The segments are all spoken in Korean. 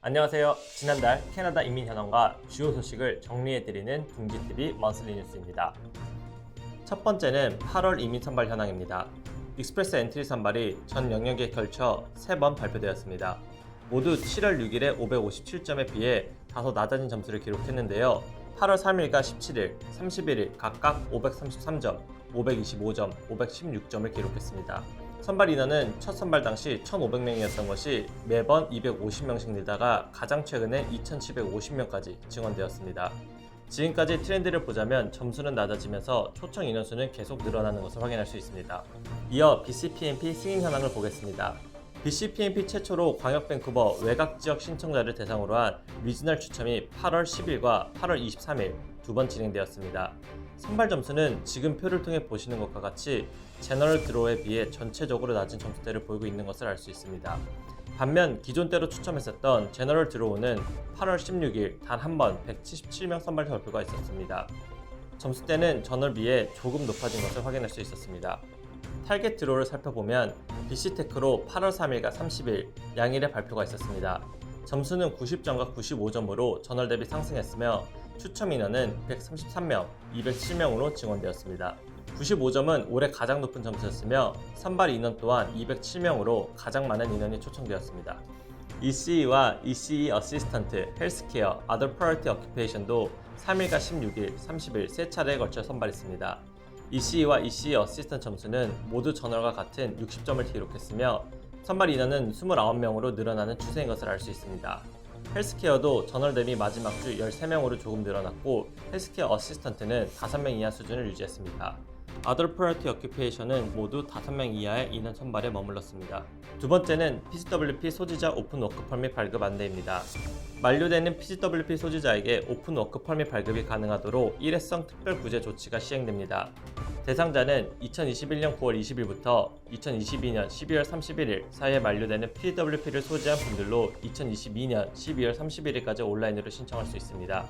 안녕하세요. 지난달 캐나다 이민현황과 주요 소식을 정리해드리는 둥지TV 먼슬리 뉴스입니다. 첫 번째는 8월 이민 선발 현황입니다. 익스프레스 엔트리 선발이 전 영역에 걸쳐 3번 발표되었습니다. 모두 7월 6일에 557점에 비해 다소 낮아진 점수를 기록했는데요. 8월 3일과 17일, 31일 각각 533점, 525점, 516점을 기록했습니다. 선발 인원은 첫 선발 당시 1,500명이었던 것이 매번 250명씩 늘다가 가장 최근에 2,750명까지 증원되었습니다. 지금까지 트렌드를 보자면 점수는 낮아지면서 초청 인원수는 계속 늘어나는 것을 확인할 수 있습니다. 이어 BCPNP 승인 현황을 보겠습니다. BCPNP 최초로 광역 밴쿠버 외곽 지역 신청자를 대상으로 한 리지널 추첨이 8월 10일과 8월 23일 두 번 진행되었습니다. 선발 점수는 지금 표를 통해 보시는 것과 같이 제너럴 드로우에 비해 전체적으로 낮은 점수대를 보이고 있는 것을 알 수 있습니다. 반면 기존대로 추첨했었던 제너럴 드로우는 8월 16일 단 한 번 177명 선발 발표가 있었습니다. 점수대는 전월 비해 조금 높아진 것을 확인할 수 있었습니다. 타겟 드로우를 살펴보면 BC테크로 8월 3일과 30일 양일에 발표가 있었습니다. 점수는 90점과 95점으로 전월 대비 상승했으며 추첨 인원은 133명, 207명으로 증원되었습니다. 95점은 올해 가장 높은 점수였으며 선발 인원 또한 207명으로 가장 많은 인원이 초청되었습니다. ECE와 ECE 어시스턴트, 헬스케어, Other Priority Occupation도 3일과 16일, 30일 세 차례에 걸쳐 선발했습니다. ECE와 ECE 어시스턴트 점수는 모두 전월과 같은 60점을 기록했으며 선발 인원은 29명으로 늘어나는 추세인 것을 알 수 있습니다. 헬스케어도 전월 대비 마지막 주 13명으로 조금 늘어났고 헬스케어 어시스턴트는 5명 이하 수준을 유지했습니다. Other Priority Occupation은 모두 5명 이하의 인원 선발에 머물렀습니다. 두 번째는 PGWP 소지자 오픈 워크 퍼밋 발급 안내입니다. 만료되는 PGWP 소지자에게 오픈 워크 퍼밋 발급이 가능하도록 일회성 특별 구제 조치가 시행됩니다. 대상자는 2021년 9월 20일부터 2022년 12월 31일 사이에 만료되는 PGWP를 소지한 분들로 2022년 12월 31일까지 온라인으로 신청할 수 있습니다.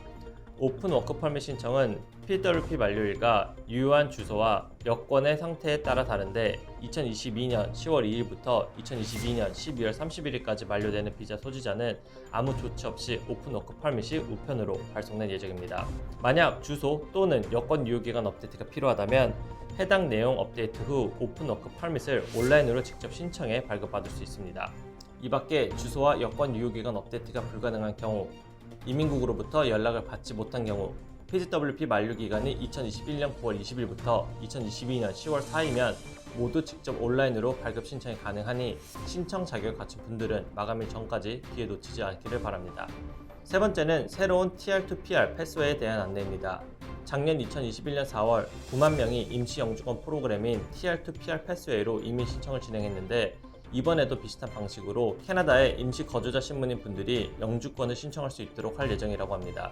오픈 워크 퍼밋 신청은 PGWP 만료일과 유효한 주소와 여권의 상태에 따라 다른데 2022년 10월 2일부터 2022년 12월 31일까지 만료되는 비자 소지자는 아무 조치 없이 오픈 워크 퍼밋이 우편으로 발송될 예정입니다. 만약 주소 또는 여권 유효기간 업데이트가 필요하다면 해당 내용 업데이트 후 오픈 워크 퍼밋을 온라인으로 직접 신청해 발급받을 수 있습니다. 이 밖에 주소와 여권 유효기간 업데이트가 불가능한 경우, 이민국으로부터 연락을 받지 못한 경우, PGWP 만료 기간이 2021년 9월 20일부터 2022년 10월 4일이면 모두 직접 온라인으로 발급 신청이 가능하니 신청 자격을 갖춘 분들은 마감일 전까지 기회 놓치지 않기를 바랍니다. 세 번째는 새로운 TR2PR 패스웨이에 대한 안내입니다. 작년 2021년 4월 9만 명이 임시 영주권 프로그램인 TR2PR 패스웨이로 이민 신청을 진행했는데 이번에도 비슷한 방식으로 캐나다의 임시 거주자 신분인 분들이 영주권을 신청할 수 있도록 할 예정이라고 합니다.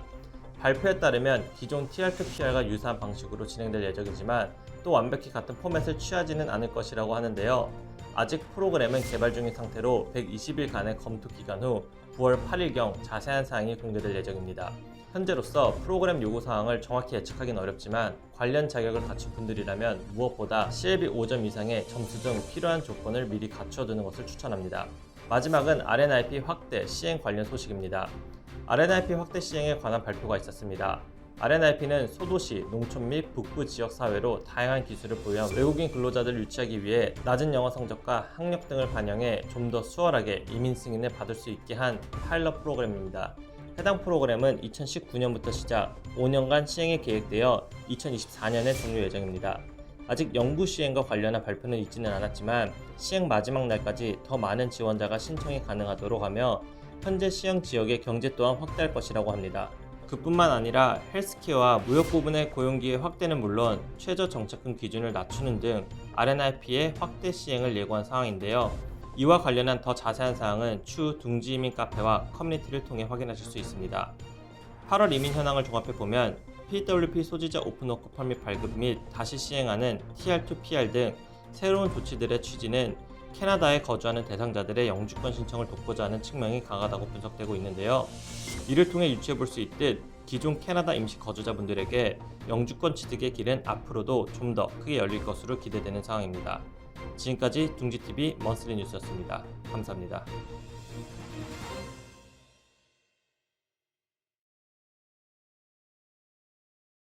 발표에 따르면 기존 TR2PR과 유사한 방식으로 진행될 예정이지만 또 완벽히 같은 포맷을 취하지는 않을 것이라고 하는데요. 아직 프로그램은 개발 중인 상태로 120일간의 검토 기간 후 9월 8일경 자세한 사항이 공개될 예정입니다. 현재로서 프로그램 요구사항을 정확히 예측하기는 어렵지만 관련 자격을 갖춘 분들이라면 무엇보다 CLB 5점 이상의 점수 등 필요한 조건을 미리 갖춰두는 것을 추천합니다. 마지막은 RNIP 확대 시행 관련 소식입니다. RNIP 확대 시행에 관한 발표가 있었습니다. RNIP는 소도시, 농촌 및 북부 지역 사회로 다양한 기술을 보유한 외국인 근로자들을 유치하기 위해 낮은 영어 성적과 학력 등을 반영해 좀 더 수월하게 이민 승인을 받을 수 있게 한 파일럿 프로그램입니다. 해당 프로그램은 2019년부터 시작 5년간 시행이 계획되어 2024년에 종료 예정입니다. 아직 영구 시행과 관련한 발표는 있지는 않았지만 시행 마지막 날까지 더 많은 지원자가 신청이 가능하도록 하며 현재 시행 지역의 경제 또한 확대할 것이라고 합니다. 그뿐만 아니라 헬스케어와 무역 부분의 고용기회 확대는 물론 최저 정착금 기준을 낮추는 등 RNIP의 확대 시행을 예고한 상황인데요. 이와 관련한 더 자세한 사항은 추후 둥지 이민 카페와 커뮤니티를 통해 확인하실 수 있습니다. 8월 이민 현황을 종합해보면 PWP 소지자 오픈워크 퍼밋 발급 및 다시 시행하는 TR2PR 등 새로운 조치들의 취지는 캐나다에 거주하는 대상자들의 영주권 신청을 돕고자 하는 측면이 강하다고 분석되고 있는데요. 이를 통해 유추해볼 수 있듯 기존 캐나다 임시 거주자분들에게 영주권 취득의 길은 앞으로도 좀 더 크게 열릴 것으로 기대되는 상황입니다. 지금까지 둥지TV 먼슬리 뉴스였습니다. 감사합니다.